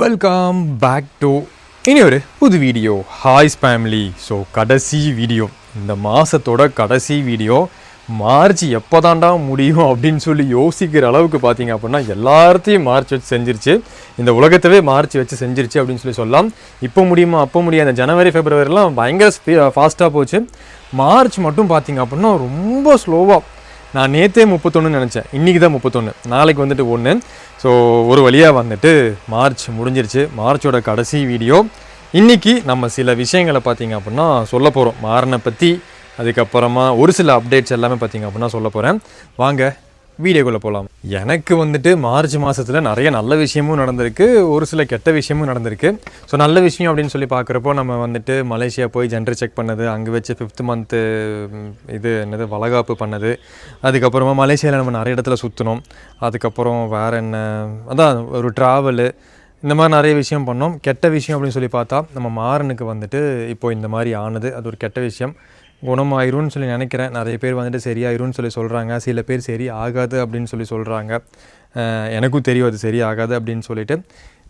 Welcome back to இனி ஒரு புது வீடியோ. ஹாய்ஸ் ஃபேமிலி. ஸோ கடைசி வீடியோ, இந்த மாதத்தோட கடைசி வீடியோ. மார்ச் எப்போ தாண்டா முடியும் அப்படின்னு சொல்லி யோசிக்கிற அளவுக்கு பார்த்தீங்க அப்படின்னா எல்லாத்தையும் மார்ச் வச்சு செஞ்சிருச்சு. இந்த உலகத்தவே மார்ச் வச்சு செஞ்சிருச்சு அப்படின்னு சொல்லலாம். இப்போ முடியுமா அப்போ முடியாது. இந்த ஜனவரி ஃபெப்ரவரிலாம் பயங்கர ஃபாஸ்ட்டாக போச்சு. மார்ச் மட்டும் பார்த்தீங்க அப்படின்னா ரொம்ப ஸ்லோவாக. நான் நேற்றே 31 நினச்சேன், இன்றைக்கி தான் 31, நாளைக்கு வந்துட்டு 1. ஸோ ஒரு வழியாக வந்துட்டு மார்ச் முடிஞ்சிருச்சு. மார்ச்சோட கடைசி வீடியோ. இன்றைக்கி நம்ம சில விஷயங்களை பார்த்திங்க அப்படின்னா சொல்ல போகிறோம். மாறனை பற்றி, அதுக்கப்புறமா ஒரு சில அப்டேட்ஸ் எல்லாமே பார்த்திங்க அப்படின்னா சொல்ல போகிறேன். வாங்க வீடியோக்குள்ளே போகலாம். எனக்கு வந்துட்டு மார்ச் மாதத்தில் நிறைய நல்ல விஷயமும் நடந்திருக்கு, ஒரு சில கெட்ட விஷயமும் நடந்திருக்கு. ஸோ நல்ல விஷயம் அப்படின்னு சொல்லி பார்க்குறப்போ நம்ம வந்துட்டு மலேசியா போய் ஜெண்டர் செக் பண்ணது, அங்கே வச்சு 5th மந்த்து இது என்னது வளகாப்பு பண்ணது, அதுக்கப்புறமா மலேசியாவில் நம்ம நிறைய இடத்துல சுற்றினோம். அதுக்கப்புறம் வேறு என்ன, அதான் ஒரு ட்ராவலு, இந்த மாதிரி நிறைய விஷயம் பண்ணோம். கெட்ட விஷயம் அப்படின்னு சொல்லி பார்த்தா நம்ம மாறனுக்கு வந்துட்டு இப்போது இந்த மாதிரி ஆனது, அது ஒரு கெட்ட விஷயம். குணமாயிரும்னு சொல்லி நினைக்கிறேன். நிறைய பேர் வந்துட்டு சரியாயிரும்னு சொல்லி சொல்கிறாங்க, சில பேர் சரி ஆகாது அப்படின்னு சொல்லி சொல்கிறாங்க. எனக்கும் தெரியும் அது சரி ஆகாது அப்படின்னு சொல்லிட்டு.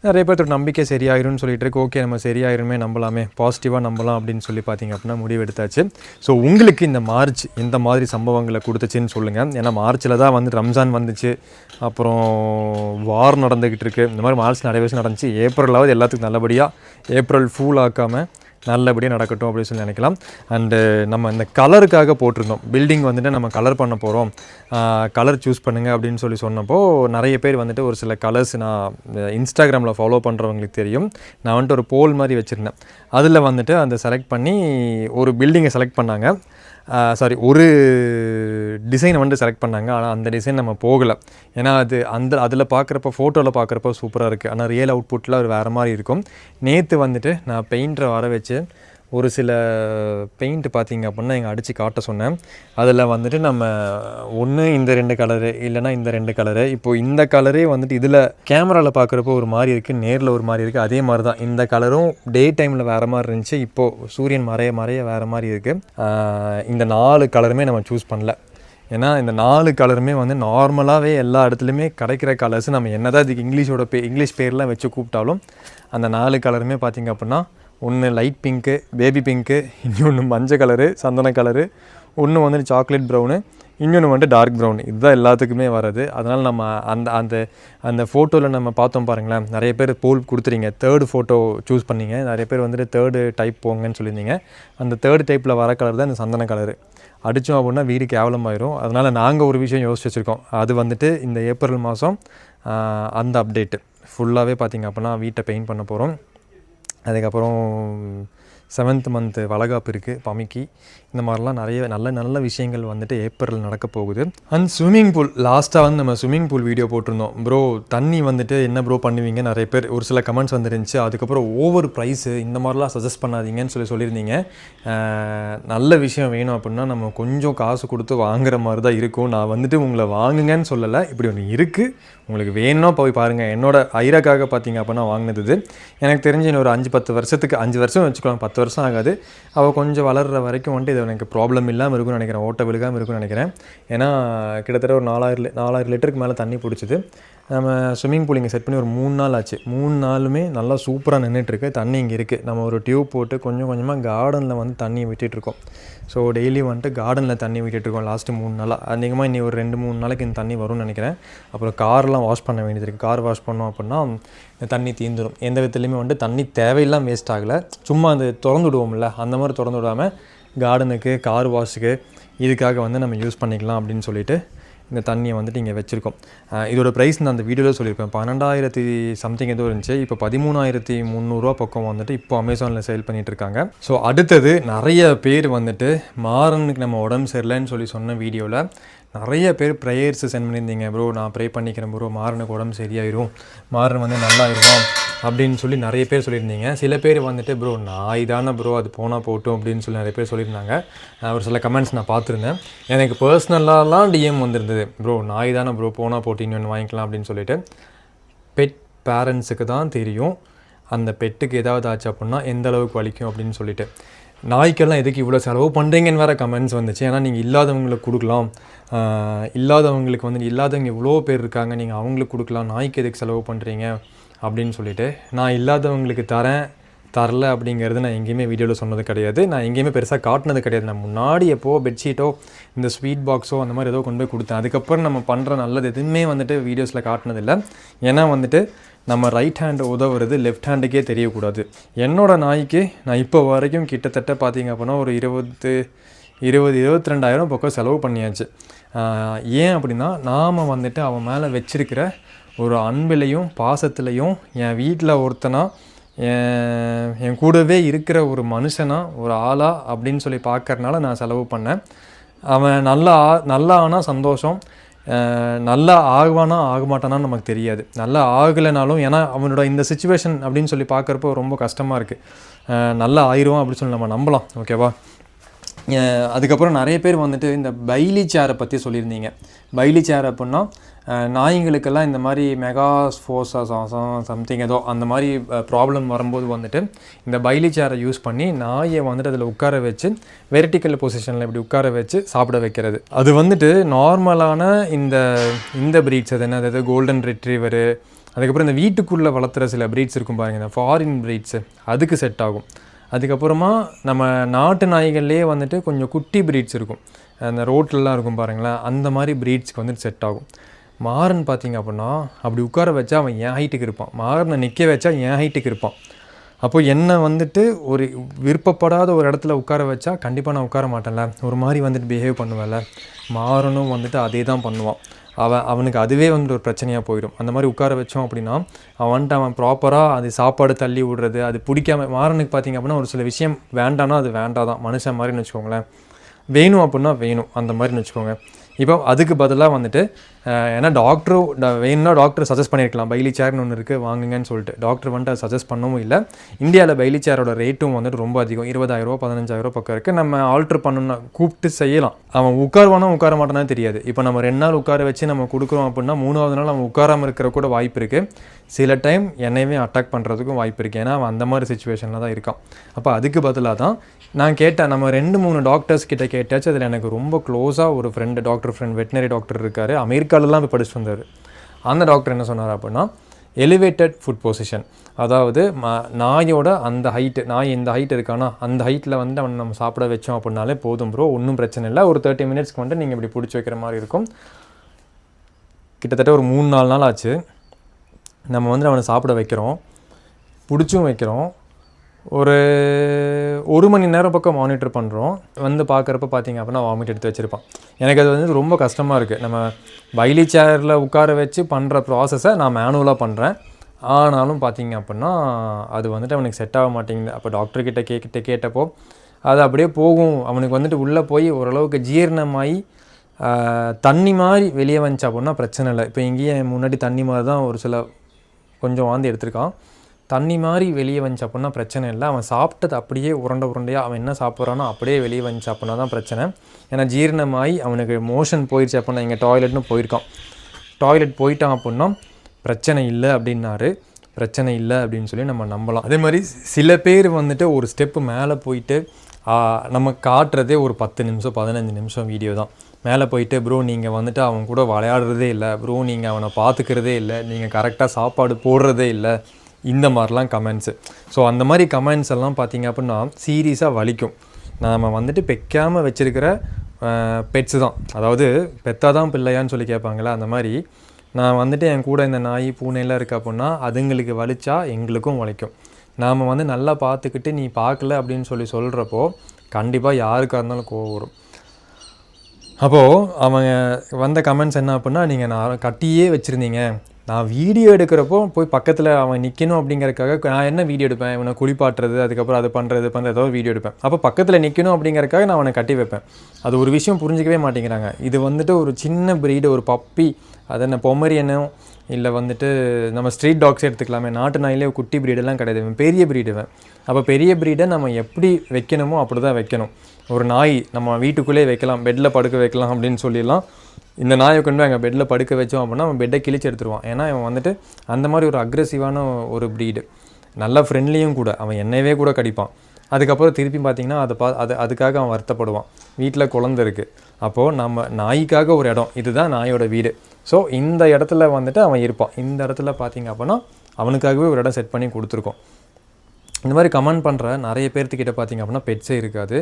நிறைய பேர்த்தோட நம்பிக்கை சரியாயிரும்னு சொல்லிட்டு இருக்கு. ஓகே, நம்ம சரியாயிருமே, நம்பலாமே, பாசிட்டிவாக நம்பலாம் அப்படின்னு சொல்லி பார்த்திங்க அப்படின்னா முடிவு எடுத்தாச்சு. ஸோ உங்களுக்கு இந்த மார்ச் எந்த மாதிரி சம்பவங்களை கொடுத்துச்சின்னு சொல்லுங்கள். ஏன்னா மார்ச்சில் தான் வந்து ரம்ஜான் வந்துச்சு, அப்புறம் வார் நடந்துக்கிட்டு இருக்குது. இந்த மாதிரி மார்ச் நிறைய விஷயம் நடந்துச்சு. ஏப்ரலாவது எல்லாத்துக்கும் நல்லபடியாக ஏப்ரல் ஃபூல் ஆக்காமல் நல்லபடியாக நடக்கட்டும் அப்படின்னு சொல்லி நினைக்கலாம். அண்டு நம்ம இந்த கலருக்காக போட்டிருந்தோம், பில்டிங் வந்துட்டு நம்ம கலர் பண்ண போகிறோம், கலர் சூஸ் பண்ணுங்கள் அப்படின்னு சொல்லி சொன்னப்போ நிறைய பேர் வந்துட்டு ஒரு சில கலர்ஸ், நான் இன்ஸ்டாகிராமில் ஃபாலோ பண்ணுறவங்களுக்கு தெரியும், நான் வந்துட்டு ஒரு போல் மாதிரி வச்சுருந்தேன். அதில் வந்துட்டு அந்த செலக்ட் பண்ணி ஒரு பில்டிங்கை செலக்ட் பண்ணாங்க. ஒரு டிசைனை வந்து செலக்ட் பண்ணாங்க. ஆனால் அந்த டிசைன் நம்ம போகலை. ஏன்னா அது அதில் பார்க்குறப்ப, ஃபோட்டோவில் பார்க்குறப்ப சூப்பராக இருக்குது, ஆனால் ரியல் அவுட்புட்டில் அது வேறு மாதிரி இருக்கும். நேற்று வந்துட்டு நான் பெயிண்டரை வர வச்சு ஒரு சில பெயிண்ட்டு பார்த்திங்க அப்படின்னா எங்கள் அடித்து காட்ட சொன்னேன். அதில் வந்துட்டு நம்ம ஒன்று இந்த 2 கலரு, இல்லைனா இந்த 2 கலரு. இப்போது இந்த கலரே வந்துட்டு இதில் கேமராவில் பார்க்குறப்போ ஒரு மாதிரி இருக்குது, நேரில் ஒரு மாதிரி இருக்குது. அதே மாதிரி தான் இந்த கலரும் டே டைமில் வேறு மாதிரி இருந்துச்சு, இப்போது சூரியன் மறைய வேறு மாதிரி இருக்குது. இந்த 4 கலருமே நம்ம சூஸ் பண்ணல. ஏன்னா இந்த 4 கலருமே வந்து நார்மலாகவே எல்லா இடத்துலையுமே கிடைக்கிற கலர்ஸ். நம்ம என்ன தான் இதுக்கு இங்கிலீஷ் பேர்லாம் வச்சு கூப்பிட்டாலும் அந்த 4 கலருமே பார்த்திங்க அப்படின்னா, ஒன்று லைட் பிங்க்கு, பேபி பிங்க்கு, இன்னொன்று மஞ்சள் கலரு, சந்தன கலரு, ஒன்று வந்துட்டு சாக்லேட் ப்ரௌனு, இன்னொன்று வந்துட்டு டார்க் ப்ரௌன். இதுதான் எல்லாத்துக்குமே வர்றது. அதனால் நம்ம அந்த ஃபோட்டோவில் நம்ம பார்த்தோம் பாருங்களேன், நிறைய பேர் போல் கொடுத்துறீங்க, 3rd ஃபோட்டோ சூஸ் பண்ணிங்க. நிறைய பேர் வந்துட்டு 3rd டைப் போங்கன்னு சொல்லியிருந்தீங்க. அந்த 3rd டைப்பில் வர கலர் தான் இந்த சந்தன கலரு. அடித்தோம் அப்படின்னா வீடு கேவலமாயிரும். அதனால் நாங்கள் ஒரு விஷயம் யோசிச்சு வச்சுருக்கோம். அது வந்துட்டு இந்த ஏப்ரல் மாதம் அந்த அப்டேட்டு ஃபுல்லாகவே பார்த்திங்க அப்படின்னா வீட்டை பெயிண்ட் பண்ண போகிறோம். அதுக்கப்புறம் 7th மந்த்து வளகாப்பு இருக்குது, பமிக்கி. இந்த மாதிரிலாம் நிறைய நல்ல விஷயங்கள் வந்துட்டு ஏப்ரல் நடக்க போகுது. அண்ட் ஸ்விம்மிங் பூல், லாஸ்ட்டாக வந்து நம்ம ஸ்விம்மிங் பூல் வீடியோ போட்டிருந்தோம். ப்ரோ தண்ணி வந்துட்டு என்ன ப்ரோ பண்ணுவீங்க, நிறைய பேர் ஒரு சில கமெண்ட்ஸ் வந்துருந்துச்சு. அதுக்கப்புறம் ஓவர் ப்ரைஸு இந்த மாதிரிலாம் சஜஸ்ட் பண்ணாதீங்கன்னு சொல்லியிருந்தீங்க. நல்ல விஷயம் வேணும் அப்படின்னா நம்ம கொஞ்சம் காசு கொடுத்து வாங்குற மாதிரி தான் இருக்கும். நான் வந்துட்டு உங்களை வாங்குங்கன்னு சொல்லலை, இப்படி ஒன்று இருக்குது, உங்களுக்கு வேணும்னா போய் பாருங்கள். என்னோட ஐராக்காக பார்த்தீங்க அப்படின்னா வாங்கினது இது. எனக்கு தெரிஞ்சு இன்னும் ஒரு 5-10 வருஷத்துக்கு, 5 வருஷம் வச்சுக்கலாம், 10 வருஷம் ஆகாது. அவள் கொஞ்சம் வளர்கிற வரைக்கும் வந்துட்டு இது எனக்கு ப்ராப்ளம் இல்லாமல் இருக்குன்னு நினைக்கிறேன், ஓட்ட விழுகாமல் இருக்குன்னு நினைக்கிறேன். ஏன்னா கிட்டத்தட்ட ஒரு 4000 லிட்டருக்கு மேலே தண்ணி பிடிச்சிது. நம்ம ஸ்விம்மிங் பூல் இங்கே செட் பண்ணி ஒரு 3 நாள் ஆச்சு. 3 நாளுமே நல்லா சூப்பராக நின்றுட்டுருக்கு. தண்ணி இங்கே இருக்குது. நம்ம ஒரு டியூப் போட்டு கொஞ்சம் கொஞ்சமாக கார்டனில் வந்து தண்ணி விட்டுட்ருக்கோம். ஸோ டெய்லி வந்துட்டு கார்டனில் தண்ணி விட்டுட்ருக்கோம் லாஸ்ட்டு 3 நாளாக. அதிகமாக இன்னி ஒரு 2-3 நாளைக்கு இந்த தண்ணி வரும்னு நினைக்கிறேன். அப்புறம் கார்லாம் வாஷ் பண்ண வேண்டியது இருக்குது. கார் வாஷ் பண்ணோம் அப்படின்னா இந்த தண்ணி தீந்துடும். எந்த விதத்துலையுமே வந்துட்டு தண்ணி தேவையில்லாம் வேஸ்ட் ஆகலை. சும்மா அந்த திறந்து விடுவோம்ல, அந்த மாதிரி திறந்து விடாமல் கார்டனுக்கு, கார் வாஷுக்கு, இதுக்காக வந்து நம்ம யூஸ் பண்ணிக்கலாம் அப்படின்னு சொல்லிட்டு இந்த தண்ணியை வந்துட்டு இங்கே வச்சுருக்கோம். இதோட ப்ரைஸ் நான் அந்த வீடியோவில் சொல்லியிருப்பேன். 12,000 சம்திங் ஏதோ இருந்துச்சு. இப்போ 13,300 பக்கம் வந்துட்டு இப்போ அமேசானில் சேல் பண்ணிகிட்ருக்காங்க. ஸோ அடுத்தது நிறைய பேர் வந்துட்டு மாறனுக்கு நம்ம உடம்பு சரியில்லைன்னு சொல்லி சொன்ன வீடியோவில் நிறைய பேர் ப்ரேயர்ஸு சென்ட் பண்ணியிருந்தீங்க. ப்ரோ நான் ப்ரே பண்ணிக்கிறேன் ப்ரோ, மாறனுக்கு உடம்பு சரியாயிரும், மாறன் வந்து நல்லாயிருக்கும் அப்படின்னு சொல்லி நிறைய பேர் சொல்லியிருந்தீங்க. சில பேர் வந்துட்டு ப்ரோ நாய் தானே ப்ரோ, அது போனால் போட்டும் அப்படின்னு சொல்லி நிறைய பேர் சொல்லியிருந்தாங்க. ஒரு சில கமெண்ட்ஸ் நான் பார்த்துருந்தேன். எனக்கு பர்சனலாலாம் டிஎம் வந்திருந்தது, ப்ரோ நாய் தானே ப்ரோ, போனால் போட்டு இன்னொன்று வாங்கிக்கலாம் அப்படின்னு சொல்லிட்டு. பெட் பேரண்ட்ஸுக்கு தான் தெரியும் அந்த பெட்டுக்கு ஏதாவது ஆச்சு அப்படின்னா எந்த அளவுக்கு வலிக்கும் அப்படின்னு சொல்லிட்டு. நாய்க்கெல்லாம் எதுக்கு இவ்வளோ செலவு பண்ணுறீங்கன்னு வேறு கமெண்ட்ஸ் வந்துச்சு. ஏன்னா நீங்கள் இல்லாதவங்களுக்கு கொடுக்கலாம், இல்லாதவங்களுக்கு வந்து இல்லாதவங்க இவ்வளோ பேர் இருக்காங்க, நீங்கள் அவங்களுக்கு கொடுக்கலாம், நாய்க்கு எதுக்கு செலவு பண்ணுறீங்க அப்படின்னு சொல்லிட்டு. நான் இல்லாதவங்களுக்கு தரல அப்படிங்கிறது நான் எங்கேயுமே வீடியோவில் சொன்னது கிடையாது. நான் எங்கேயுமே பெருசாக காட்டினது கிடையாது. நான் முன்னாடி எப்போது பெட்ஷீட்டோ இந்த ஸ்வீட் பாக்ஸோ அந்த மாதிரி ஏதோ கொண்டு போய் கொடுத்தேன். அதுக்கப்புறம் நம்ம பண்ணுற நல்லது எதுவுமே வந்துட்டு வீடியோஸில் காட்டினதில்லை. ஏன்னா வந்துட்டு நம்ம ரைட் ஹேண்டு உதவுறது லெஃப்ட் ஹேண்டுக்கே தெரியக்கூடாது. என்னோடய நாய்க்கு நான் இப்போ வரைக்கும் கிட்டத்தட்ட பார்த்திங்க அப்படின்னா ஒரு 22,000 பக்கம் செலவு பண்ணியாச்சு. ஏன் அப்படின்னா நாம் வந்துட்டு அவன் மேலே வச்சிருக்கிற ஒரு அன்பிலையும் பாசத்துலையும் என் வீட்டில் ஒருத்தனா என் கூடவே இருக்கிற ஒரு மனுஷனா ஒரு ஆளா அப்படின்னு சொல்லி பார்க்கறனால நான் செலவு பண்ணேன். அவன் நல்லா ஆனால் சந்தோஷம், நல்லா ஆகுவானா ஆக மாட்டானான்னு நமக்கு தெரியாது. நல்லா ஆகலைனாலும் ஏன்னா அவனோட இந்த சிச்சுவேஷன் அப்படின்னு சொல்லி பார்க்குறப்போ ரொம்ப கஷ்டமாக இருக்குது. நல்லா ஆயிடுவான் அப்படின்னு சொல்லி நம்ம நம்பலாம். ஓகேவா? அதுக்கப்புறம் நிறைய பேர் வந்துட்டு இந்த பைலி சேரை பற்றி சொல்லியிருந்தீங்க. பைலி சேர் அப்படின்னா நாய்களுக்கெல்லாம் இந்த மாதிரி மெகாஸ்போசா சம்திங் ஏதோ அந்த மாதிரி ப்ராப்ளம் வரும்போது வந்துட்டு இந்த பைலி சேரை யூஸ் பண்ணி நாயை வந்துட்டு அதில் உட்கார வச்சு வெர்டிக்கல் பொசிஷனில் இப்படி உட்கார வச்சு சாப்பிட வைக்கிறது. அது வந்துட்டு நார்மலான இந்த ப்ரீட்ஸ் அது என்னது கோல்டன் ரிட்ரீவரு, அதுக்கப்புறம் இந்த வீட்டுக்குள்ளே வளர்த்துற சில ப்ரீட்ஸ் இருக்கும் பாருங்கள், இந்த ஃபாரின் ப்ரீட்ஸு, அதுக்கு செட் ஆகும். அதுக்கப்புறமா நம்ம நாட்டு நாய்கள்லேயே வந்துட்டு கொஞ்சம் குட்டி ப்ரீட்ஸ் இருக்கும், அந்த ரோட்லலாம் இருக்கும் பாருங்களேன், அந்த மாதிரி ப்ரீட்ஸ்க்கு வந்துட்டு செட் ஆகும். மாறன் பார்த்திங்க அப்படின்னா அப்படி உட்கார வச்சா அவன் என் ஹைட்டுக்கு இருப்பான், மாறனை நிற்க வச்சா என் ஹைட்டுக்கு இருப்பான். அப்போது என்னை வந்துட்டு ஒரு விருப்பப்படாத ஒரு இடத்துல உட்கார வச்சா கண்டிப்பாக நான் உட்கார மாட்டேன்ல, ஒரு மாதிரி வந்துட்டு பிஹேவ் பண்ணுவேன்ல. மாறனும் வந்துட்டு அதே தான் பண்ணுவான். அவனுக்கு அதுவே வந்துட்டு ஒரு பிரச்சனையாக போயிடும். அந்த மாதிரி உட்கார வச்சோம் அப்படின்னா அவன் ப்ராப்பராக அது சாப்பாடு தள்ளி விடுறது, அது பிடிக்காம மாறனுக்கு பார்த்திங்க அப்படின்னா ஒரு சில விஷயம் வேண்டானா அது வேண்டாதான், மனுஷன் மாதிரின்னு வச்சுக்கோங்களேன். வேணும் அப்படின்னா வேணும் அந்த மாதிரின்னு வச்சுக்கோங்க. இப்போ அதுக்கு பதிலாக வந்துட்டு ஏன்னா வேணும்னா டாக்டர் சஜஸ்ட் பண்ணியிருக்கலாம், பைலி சேர்னு ஒன்று இருக்குது வாங்குங்கன்னு சொல்லிட்டு. டாக்டர் வந்துட்டு அதை சஜஸ்ட் பண்ணவும் இல்லை. இந்தியாவில் பைலி சேரோட ரேட்டும் வந்துட்டு ரொம்ப அதிகம், 20,000 15,000 பக்கம் இருக்குது. நம்ம ஆல்ட்ரு பண்ணணும்னா கூப்பிட்டு செய்யலாம். அவன் உட்காருவானா உட்கார மாட்டானே தெரியாது. இப்போ நம்ம 2 நாள் உட்கார வச்சு நம்ம கொடுக்குறோம் அப்படின்னா 3வது நாள் அவன் உட்காராமல் இருக்கிற கூட வாய்ப்பு இருக்குது. சில டைம் என்னையுமே அட்டாக் பண்ணுறதுக்கும் வாய்ப்பு இருக்குது, ஏன்னா அவன் அந்த மாதிரி சிச்சுவேஷனில் தான் இருக்கான். அப்போ அதுக்கு பதிலாக தான் நான் கேட்டேன். நம்ம 2-3 டாக்டர்ஸ் கிட்ட கேட்டாச்சு. அதில் எனக்கு ரொம்ப க்ளோஸாக ஒரு டாக்டர் ஃப்ரெண்ட் வெட்டினரி டாக்டர் இருக்கார், அமெரிக்காலலாம் போய் படிச்சுட்டு வந்தார். அந்த டாக்டர் என்ன சொன்னார் அப்படின்னா, எலிவேட்டட் ஃபுட் பொசிஷன், அதாவது நாயோட அந்த ஹைட்டு, நாய் இந்த ஹைட் இருக்கானா அந்த ஹைட்டில் வந்து அவனை நம்ம சாப்பிட வச்சோம் அப்படின்னாலே போதும் ப்ரோ, ஒன்றும் பிரச்சனை இல்லை. ஒரு 30 மினிட்ஸ்க்கு வந்துட்டு நீங்கள் இப்படி பிடிச்சி வைக்கிற மாதிரி இருக்கும். கிட்டத்தட்ட ஒரு 3-4 நாள் ஆச்சு. நம்ம வந்து அவனை சாப்பிட வைக்கிறோம், பிடிச்சும் வைக்கிறோம். ஒரு 1 மணி நேரம் பக்கம் மானிட்டர் பண்ணுறோம். வந்து பார்க்குறப்ப பார்த்திங்க அப்படின்னா வாமிட் எடுத்து வச்சுருப்பான். எனக்கு அது வந்து ரொம்ப கஷ்டமாக இருக்குது. நம்ம பைலி சேரில் உட்கார வச்சு பண்ணுற ப்ராசஸை நான் மேனுவலாக பண்ணுறேன். ஆனாலும் பார்த்திங்க அப்படின்னா அது வந்துட்டு அவனுக்கு செட் ஆக மாட்டேங்குது. அப்போ டாக்டர்கிட்ட கேட்டப்போ அது அப்படியே போகும், அவனுக்கு வந்துட்டு உள்ளே போய் ஓரளவுக்கு ஜீரணமாகி தண்ணி மாதிரி வெளியே வந்துச்சு அப்படின்னா பிரச்சனை இல்லை. இப்போ எங்கேயும் முன்னாடி தண்ணி மாதிரி தான் ஒரு சில கொஞ்சம் வாந்தி எடுத்திருக்கான். தண்ணி மாதிரி வெளியே வந்துச்சு அப்படின்னா பிரச்சனை இல்லை. அவன் சாப்பிட்டது அப்படியே உருண்டையாக அவன் என்ன சாப்பிட்றானோ அப்படியே வெளியே வந்துச்சு அப்படின்னா தான் பிரச்சனை. ஏன்னா ஜீரணமாகி அவனுக்கு மோஷன் போயிடுச்சு அப்படின்னா இங்கே டாய்லெட்னு போயிருக்கான். டாய்லெட் போயிட்டான் அப்படின்னா பிரச்சனை இல்லை அப்படின்னாரு. பிரச்சனை இல்லை அப்படின்னு சொல்லி நம்ம நம்பலாம். அதே மாதிரி சில பேர் வந்துட்டு ஒரு ஸ்டெப்பு மேலே போயிட்டு நம்ம காட்டுறதே ஒரு 10 நிமிஷம் 15 நிமிஷம் வீடியோ தான். மேலே போயிட்டு ப்ரோ நீங்கள் வந்துட்டு அவன் கூட விளையாடுறதே இல்லை, ப்ரோ நீங்கள் அவனை பார்த்துக்கிறதே இல்லை, நீங்கள் கரெக்டாக சாப்பாடு போடுறதே இல்லை, இந்த மாதிரிலாம் கமெண்ட்ஸு. ஸோ அந்த மாதிரி கமெண்ட்ஸ் எல்லாம் பார்த்திங்க அப்படின்னா சீரியஸாக வலிக்கும். நாம் வந்துட்டு பெக்காமல் வச்சுருக்கிற பெட்ஸு தான், அதாவது பெத்தாதான் பிள்ளையான்னு சொல்லி கேட்பாங்களே, அந்த மாதிரி நான் வந்துட்டு என் கூட இந்த நாய் பூனையெல்லாம் இருக்குது அப்படின்னா அதுங்களுக்கு வலிச்சா எங்களுக்கும் வலிக்கும். நாம் வந்து நல்லா பார்த்துக்கிட்டு நீ பார்க்கல அப்படின்னு சொல்கிறப்போ கண்டிப்பாக யாருக்காக இருந்தாலும் கோவம் வரும். அப்போது அவங்க வந்த கமெண்ட்ஸ் என்ன அப்படின்னா, நீங்கள் நான் கட்டியே வச்சுருந்தீங்க, நான் வீடியோ எடுக்கிறப்போ போய் பக்கத்தில் அவன் நிற்கணும் அப்படிங்கிறதுக்காக நான் என்ன வீடியோ எடுப்பேன், இவனை குளிப்பாட்டுறது, அதுக்கப்புறம் அது பண்ணுறது ஏதோ வீடியோ எடுப்பேன். அப்போ பக்கத்தில் நிற்கணும் அப்படிங்கிறதுக்காக நான் அவனை கட்டி வைப்பேன். அது ஒரு விஷயம் புரிஞ்சிக்கவே மாட்டேங்கிறாங்க. இது வந்துட்டு ஒரு சின்ன ப்ரீடு, ஒரு பப்பி, அது என்ன பொமரியனோ இல்லை வந்துட்டு நம்ம ஸ்ட்ரீட் டாக்ஸே எடுத்துக்கலாமே, நாட்டு நாயிலே குட்டி ப்ரீடெல்லாம் கிடையாது, பெரிய ப்ரீடுவேன். அப்போ பெரிய ப்ரீடை நம்ம எப்படி வைக்கணுமோ அப்படி தான் வைக்கணும். ஒரு நாய் நம்ம வீட்டுக்குள்ளே வைக்கலாம், பெட்டில் படுக்க வைக்கலாம் அப்படின்னு சொல்லிடலாம். இந்த நாயை கொண்டு போய் எங்கள் பெட்டில் படுக்க வச்சோம் அப்படின்னா அவன் பெட்டை கிழிச்சு எடுத்துருவான். ஏன்னா அவன் வந்துட்டு அந்த மாதிரி ஒரு அக்ரெசிவான ஒரு ப்ரீடு, நல்லா ஃப்ரெண்ட்லியும் கூட, அவன் என்னையவே கூட கடிப்பான். அதுக்கப்புறம் திருப்பி பார்த்திங்கன்னா அதுக்காக அவன் வருத்தப்படுவான். வீட்டில் குழந்தை இருக்குது, அப்போது நம்ம நாய்க்காக ஒரு இடம், இதுதான் நாயோட வீடு. ஸோ இந்த இடத்துல வந்துட்டு அவன் இருப்பான். இந்த இடத்துல பார்த்திங்க அப்படின்னா அவனுக்காகவே ஒரு இடம் செட் பண்ணி கொடுத்துருக்கோம். இந்த மாதிரி கமெண்ட் பண்ணுற நிறைய பேர்த்துக்கிட்ட பார்த்திங்க அப்படின்னா பெட்ஸே இருக்காது.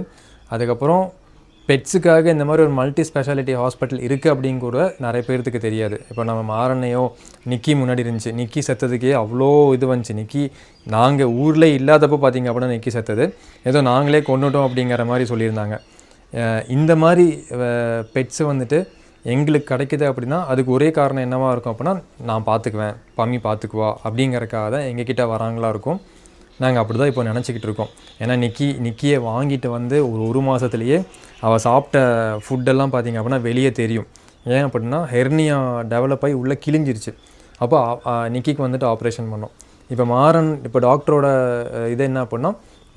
அதுக்கப்புறம் பெட்ஸுக்காக இந்த மாதிரி ஒரு மல்டி ஸ்பெஷாலிட்டி ஹாஸ்பிட்டல் இருக்குது அப்படின்னு கூட நிறைய பேர்த்துக்கு தெரியாது. இப்போ நம்ம மாறனையோ நிக்கி முன்னாடி இருந்துச்சு, நிக்கி செத்ததுக்கே அவ்வளோ இது வந்துச்சு. நிக்கி நாங்கள் ஊரில் இல்லாதப்போ பார்த்திங்க அப்படின்னா நிக்கி செத்தது ஏதோ நாங்களே கொண்டுட்டோம் அப்படிங்கிற மாதிரி சொல்லியிருந்தாங்க. இந்த மாதிரி பெட்ஸு வந்துட்டு எங்களுக்கு கிடைக்குது அப்படின்னா அதுக்கு ஒரே காரணம் என்னவாக இருக்கும் அப்படின்னா, நான் பார்த்துக்குவேன், பம்மி பார்த்துக்குவா அப்படிங்கிறக்காக தான் எங்ககிட்ட வராங்களா இருக்கும். நாங்கள் அப்படி தான் இப்போ நினச்சிக்கிட்டு இருக்கோம். ஏன்னா நிக்கியை வாங்கிட்டு வந்து ஒரு மாதத்துலேயே அவள் சாப்பிட்ட ஃபுட்டெல்லாம் பார்த்திங்க அப்படின்னா வெளியே தெரியும். ஏன் அப்படின்னா ஹெர்னியா டெவலப் ஆகி உள்ளே கிழிஞ்சிருச்சு. அப்போ நிக்கிக்கு வந்துட்டு ஆப்ரேஷன் பண்ணோம். இப்போ டாக்டரோட இது என்ன அப்படின்னா,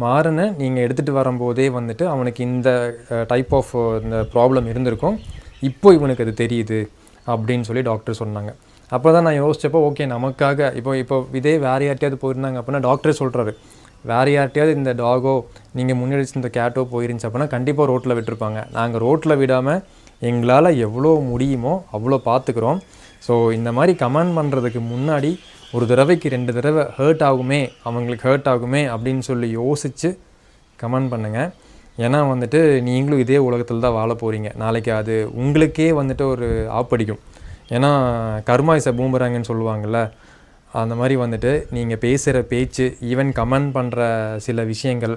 மாறனை நீங்கள் எடுத்துகிட்டு வரும்போதே வந்துட்டு அவனுக்கு இந்த டைப் ஆஃப் இந்த ப்ராப்ளம் இருந்திருக்கும், இப்போ இவனுக்கு அது தெரியுது அப்படின்னு சொல்லி டாக்டர் சொன்னாங்க. அப்போ தான் நான் யோசித்தப்போ ஓகே நமக்காக இப்போ இதே வேறு யார்ட்டையாவது போயிருந்தாங்க அப்படின்னா டாக்டரே சொல்கிறாரு, வேறு யார்ட்டையாவது இந்த டாகோ நீங்கள் முன்னாடி இந்த கேட்டோ போயிருந்துச்சு அப்படின்னா கண்டிப்பாக ரோட்டில் விட்டுருப்பாங்க. நாங்கள் ரோட்டில் விடாமல் எங்களால் எவ்வளோ முடியுமோ அவ்வளோ பார்த்துக்குறோம். ஸோ இந்த மாதிரி கமெண்ட் பண்ணுறதுக்கு முன்னாடி ஒரு தடவைக்கு 2 தடவை அவங்களுக்கு ஹர்ட் ஆகுமே அப்படின்னு சொல்லி யோசித்து கமெண்ட் பண்ணுங்கள். ஏன்னா வந்துட்டு நீங்களும் இதே உலகத்தில் தான் வாழ போகிறீங்க. நாளைக்கு அது உங்களுக்கே வந்துட்டு ஒரு ஆப்படிக்கும். ஏன்னா கர்மா இஸ் அ பூமராங்கன்னு சொல்லுவாங்கள்ல, அந்த மாதிரி வந்துட்டு நீங்கள் பேசுகிற பேச்சு, ஈவன் கமெண்ட் பண்ணுற சில விஷயங்கள்,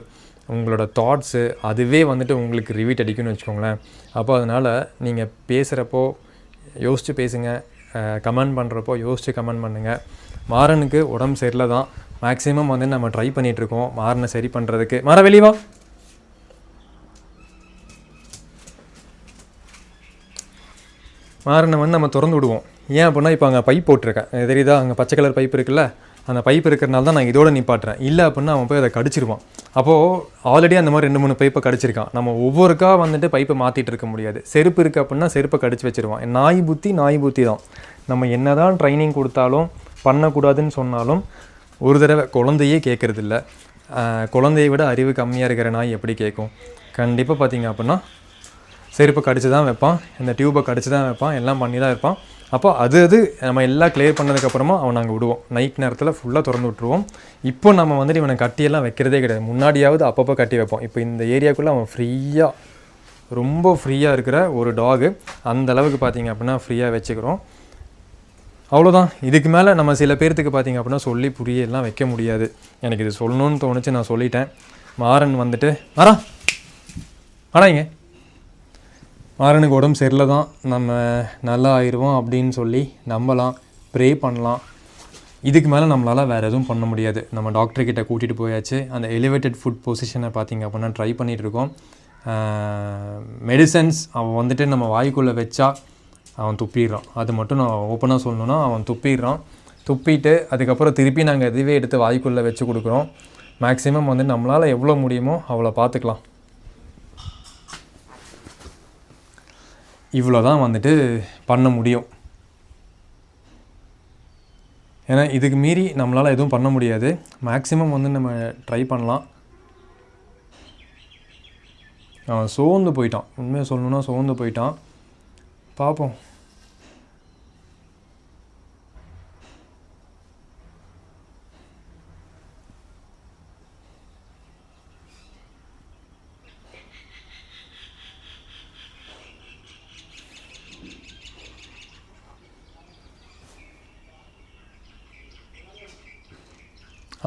உங்களோட தாட்ஸு அதுவே வந்துட்டு உங்களுக்கு ரிவீட் அடிக்கும்னு வச்சுக்கோங்களேன். அப்போ அதனால் நீங்கள் பேசுகிறப்போ யோசித்து பேசுங்க, கமெண்ட் பண்ணுறப்போ யோசித்து கமெண்ட் பண்ணுங்கள். மாறனுக்கு உடம்பு சரியில்லை தான், மேக்ஸிமம் வந்து நம்ம ட்ரை பண்ணிகிட்ருக்கோம் மாறனை சரி பண்ணுறதுக்கு. வெளிவா மாறனை வந்து நம்ம திறந்து விடுவோம். ஏன் அப்படின்னா இப்போ அங்கே பைப் போட்டிருக்கேன் தெரியுதா, அங்கே பச்சை கலர் பைப் இருக்குல்ல, அந்த பைப் இருக்கிறனால தான் நான் இதோட நிப்பாட்டுறேன். இல்லை அப்படின்னா அவன் போய் அதை கடிச்சிருவான். அப்போது ஆல்ரெடி அந்த மாதிரி 2-3 பைப்பை கடிச்சிருக்கான். நம்ம ஒவ்வொருக்கா வந்துட்டு பைப்பை மாற்றிட்டு இருக்க முடியாது. செருப்பு இருக்குது அப்படின்னா செருப்பை கடிச்சு வச்சுருவான். நாய் புத்தி தான். நம்ம என்ன தான் ட்ரைனிங் கொடுத்தாலும் பண்ணக்கூடாதுன்னு சொன்னாலும் ஒரு தடவை குழந்தையே கேட்குறதில்ல. குழந்தையை விட அறிவு கம்மியாக இருக்கிற நாய் எப்படி கேட்கும்? கண்டிப்பாக பார்த்திங்க அப்படின்னா செருப்பை கடிச்சு தான் வைப்பான், இந்த டியூப்பை கடிச்சு தான் வைப்பான், எல்லாம் பண்ணி தான் இருப்பான். அப்போ அது நம்ம எல்லாம் கிளியர் பண்ணதுக்கப்புறமா அவன் நாங்கள் விடுவோம். நைட் நேரத்தில் ஃபுல்லாக திறந்து விட்ருவோம். இப்போ நம்ம வந்துட்டு இவனை கட்டியெல்லாம் வைக்கிறதே கிடையாது. முன்னாடியாவது அப்பப்போ கட்டி வைப்போம். இப்போ இந்த ஏரியாவுக்குள்ளே அவன் ரொம்ப ஃப்ரீயாக இருக்கிற ஒரு டாகு. அந்த அளவுக்கு பார்த்திங்க அப்படின்னா ஃப்ரீயாக வச்சுக்கிறோம். அவ்வளோதான். இதுக்கு மேலே நம்ம சில பேர்த்துக்கு பார்த்திங்க அப்படின்னா சொல்லி புரியெல்லாம் வைக்க முடியாது. எனக்கு இது சொல்லணும்னு தோணுச்சு, நான் சொல்லிட்டேன். மாறன் வந்துட்டு இங்கே மாறனுக்கு உடம்பு சரியில்லை தான், நம்ம நல்லா ஆயிடுவோம் அப்படின்னு சொல்லி நம்பலாம், ப்ரே பண்ணலாம். இதுக்கு மேலே நம்மளால் வேறு எதுவும் பண்ண முடியாது. நம்ம டாக்டர்கிட்ட கூட்டிகிட்டு போயாச்சு. அந்த எலிவேட்டட் ஃபுட் பொசிஷனை பார்த்திங்க அப்படின்னா ட்ரை பண்ணிகிட்ருக்கோம். மெடிசன்ஸ் அவன் வந்துட்டு நம்ம வாய்க்குள்ளே வச்சா அவன் துப்பிடுறான். அது மட்டும் நான் ஓப்பனாக சொல்லணுன்னா அவன் துப்பிட்டு அதுக்கப்புறம் திருப்பி நாங்கள் இதுவே எடுத்து வாய்க்குள்ளே வச்சு கொடுக்குறோம். மேக்ஸிமம் வந்து நம்மளால் எவ்வளோ முடியுமோ அவ்வளோ பார்த்துக்கலாம். இவ்வளோ தான் வந்துட்டு பண்ண முடியும். ஏன்னா இதுக்கு மீறி நம்மளால் எதுவும் பண்ண முடியாது. மேக்ஸிமம் வந்து நம்ம ட்ரை பண்ணலாம். அவன் சோர்ந்து போயிட்டான், உண்மையாக சொல்லணுன்னா சோர்ந்து போயிட்டான். பார்ப்போம்.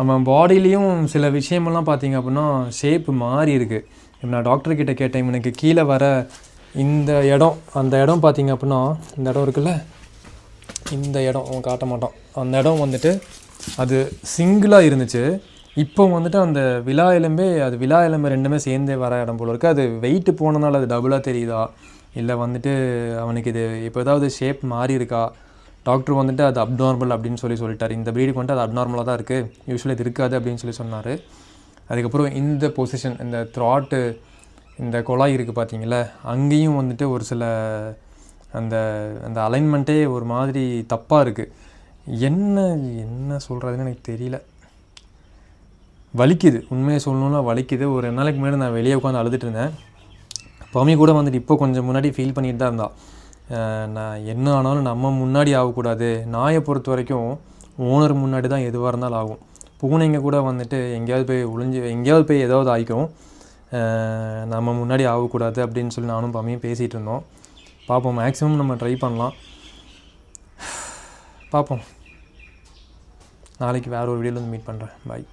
அவன் பாடியிலையும் சில விஷயமெல்லாம் பார்த்திங்க அப்படின்னா ஷேப்பு மாறி இருக்குது. இப்போ நான் டாக்டர்கிட்ட கேட்டேன், இவனுக்கு கீழே வர இந்த இடம், அந்த இடம் பார்த்திங்க அப்படின்னா இந்த இடம் இருக்குல்ல, இந்த இடம் அவன் காட்ட மாட்டான். அந்த இடம் வந்துட்டு அது சிங்கிளாக இருந்துச்சு. இப்போ வந்துட்டு அந்த விலா எலும்பு ரெண்டுமே சேர்ந்தே வர இடம் போல் இருக்குது. அது வெயிட்டு போனதுனால அது டபுளாக தெரியுதா, இல்லை வந்துட்டு அவனுக்கு இது இப்போ ஏதாவது ஷேப் மாறி இருக்கா? டாக்டர் வந்துட்டு அது அப்நார்மல் அப்படின்னு சொல்லிட்டார். இந்த ப்ரீடுக்கு வந்துட்டு அது அப்நார்மலாக தான் இருக்குது, யூஸ்வலி இது இருக்காது அப்படின்னு சொன்னார். அதுக்கப்புறம் இந்த பொசிஷன், இந்த த்ராட்டு, இந்த குழாய் இருக்குது பார்த்தீங்களா, அங்கேயும் வந்துட்டு ஒரு சில அந்த அந்த அலைன்மெண்ட்டே ஒரு மாதிரி தப்பாக இருக்குது. என்ன சொல்கிறதுன்னு எனக்கு தெரியல. வலிக்குது, உண்மையை சொல்லணும்னா வலிக்குது. ஒரு 2 நாளைக்கு முன்னாடி நான் வெளியே உட்காந்து அழுதுட்டு இருந்தேன். பமி கூட வந்துட்டு இப்போ கொஞ்சம் முன்னாடி ஃபீல் பண்ணிட்டு தான் இருந்தான். நான் என்ன ஆனாலும் நம்ம முன்னாடி ஆகக்கூடாது. நாயை பொறுத்த வரைக்கும் ஓனர் முன்னாடி தான் எதுவாக இருந்தாலும் ஆகும். பூனைங்க கூட வந்துட்டு எங்கேயாவது போய் ஏதாவது ஆகிக்கும், நம்ம முன்னாடி ஆகக்கூடாது அப்படின்னு சொல்லி நானும் பாமியும் பேசிகிட்டு இருந்தோம். பார்ப்போம், மேக்ஸிமம் நம்ம ட்ரை பண்ணலாம், பார்ப்போம். நாளைக்கு வேறு ஒரு வீடியோவில் வந்து மீட் பண்ணுறேன். பாய்.